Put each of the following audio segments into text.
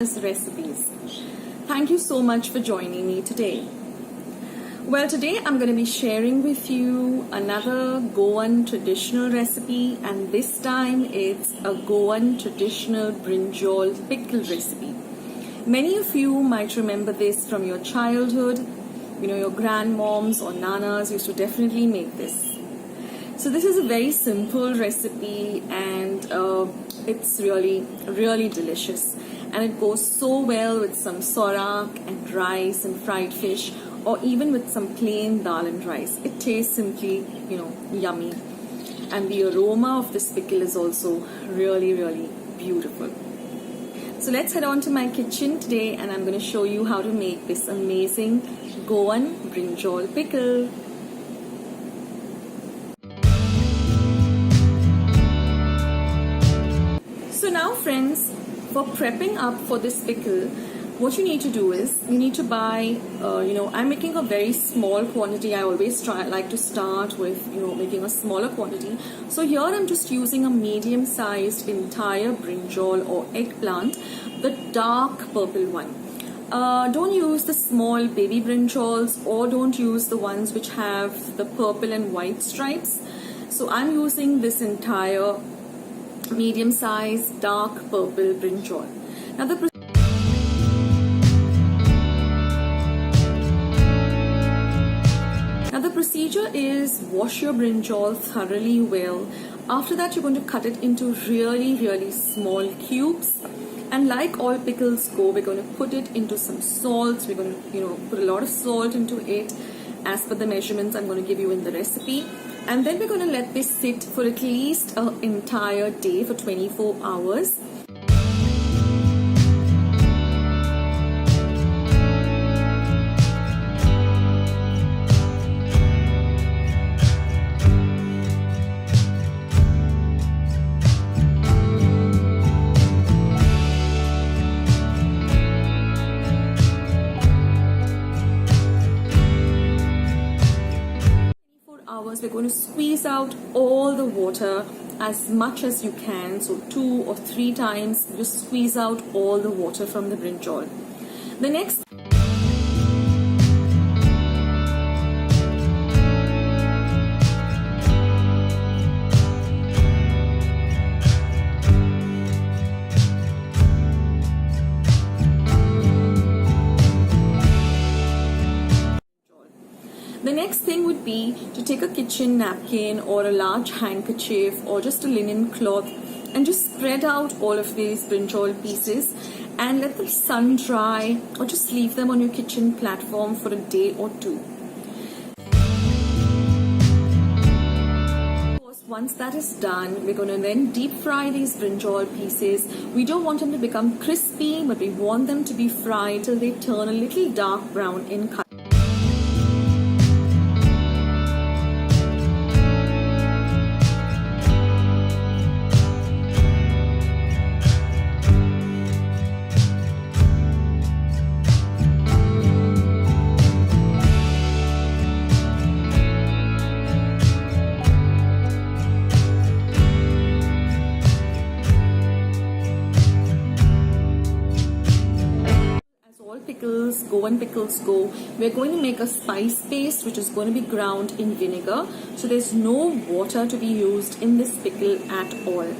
Recipes. Thank you so much for joining me today. Well, today I'm going to be sharing with you another Goan traditional recipe, and this time it's a Goan traditional brinjal pickle recipe. Many of you might remember this from your childhood. You know, your grandmoms or nanas used to definitely make this. So this is a very simple recipe, and it's really delicious. And it goes so well with some sorak and rice and fried fish, or even with some plain dal and rice. It tastes simply, yummy. And the aroma of this pickle is also really beautiful. So let's head on to my kitchen today, and I'm going to show you how to make this amazing Goan Brinjal Pickle. So now friends, for prepping up for this pickle, what you need to do is you need to buy, I'm making a very small quantity. I always like to start with, making a smaller quantity. So here I'm just using a medium-sized entire brinjal or eggplant, the dark purple one. Don't use the small baby brinjals, or don't use the ones which have the purple and white stripes. So I'm using this entire medium-sized dark purple brinjal. Now the procedure is wash your brinjal thoroughly well. After that, you're going to cut it into really small cubes. And like all pickles go, we're going to put it into some salt. We're going to put a lot of salt into it as per the measurements I'm going to give you in the recipe. And then we're going to let this sit for at least an entire day, for 24 hours. We're going to squeeze out all the water as much as you can. So 2 or 3 times, just squeeze out all the water from the brinjal. The next thing would be to take a kitchen napkin or a large handkerchief or just a linen cloth and just spread out all of these brinjal pieces and let the sun dry, or just leave them on your kitchen platform for a day or 2. Once that is done, we're going to then deep fry these brinjal pieces. We don't want them to become crispy, but we want them to be fried till they turn a little dark brown in color. Goan pickles go, we're going to make a spice paste which is going to be ground in vinegar. So there's no water to be used in this pickle at all.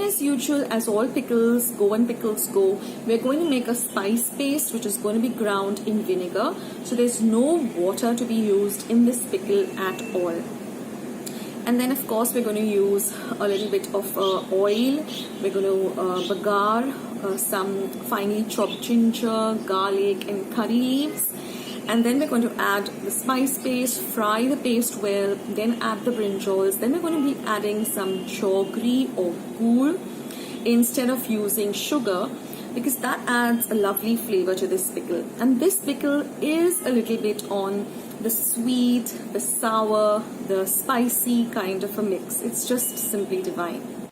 as usual, as all pickles, Goan pickles go, we're going to make a spice paste which is going to be ground in vinegar. So there's no water to be used in this pickle at all. And then of course we're going to use a little bit of oil. We're going to bagar some finely chopped ginger, garlic and curry leaves. And then we're going to add the spice paste, fry the paste well, then add the brinjals. Then we're going to be adding some jaggery or gur instead of using sugar, because that adds a lovely flavor to this pickle. And this pickle is a little bit on the sweet, the sour, the spicy kind of a mix. It's just simply divine.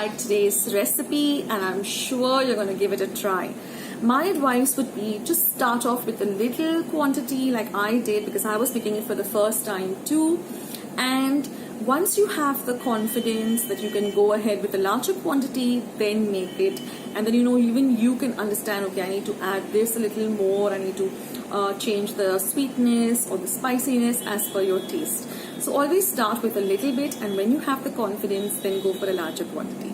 liked today's recipe, and I'm sure you're going to give it a try. My advice would be just start off with a little quantity like I did, because I was making it for the first time too. And once you have the confidence that you can go ahead with a larger quantity, then make it. And then, even you can understand, okay, I need to add this a little more, I need to change the sweetness or the spiciness as per your taste. So always start with a little bit, and when you have the confidence, then go for a larger quantity.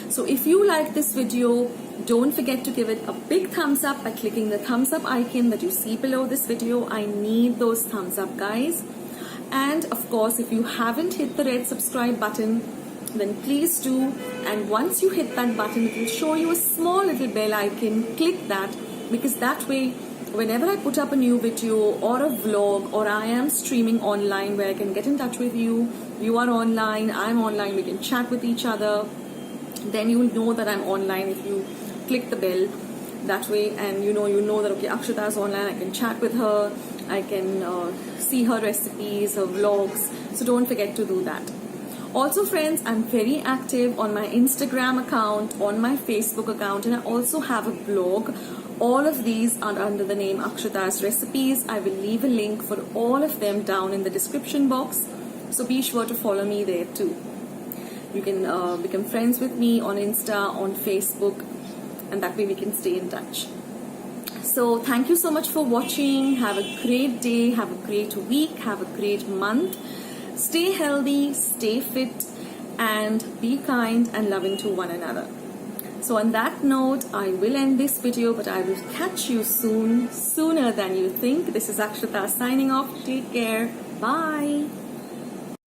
So if you like this video, don't forget to give it a big thumbs up by clicking the thumbs up icon that you see below this video. I need those thumbs up, guys. And of course, if you haven't hit the red subscribe button, then please do. And once you hit that button, it will show you a small little bell icon. Click that, because that way, whenever I put up a new video or a vlog, or I am streaming online where I can get in touch with you, you are online, I'm online, we can chat with each other, then you will know that I'm online if you click the bell that way. And you know that, okay, Akshata is online, I can chat with her, I can see her recipes, her vlogs. So don't forget to do that. Also friends, I'm very active on my Instagram account, on my Facebook account, and I also have a blog. All of these are under the name Akshata's Recipes. I will leave a link for all of them down in the description box. So be sure to follow me there too. You can become friends with me on Insta, on Facebook, and that way we can stay in touch. So thank you so much for watching. Have a great day, have a great week, have a great month. Stay healthy, stay fit, and be kind and loving to one another. So on that note, I will end this video, but I will catch you soon, sooner than you think. This is Akshata signing off. Take care. Bye.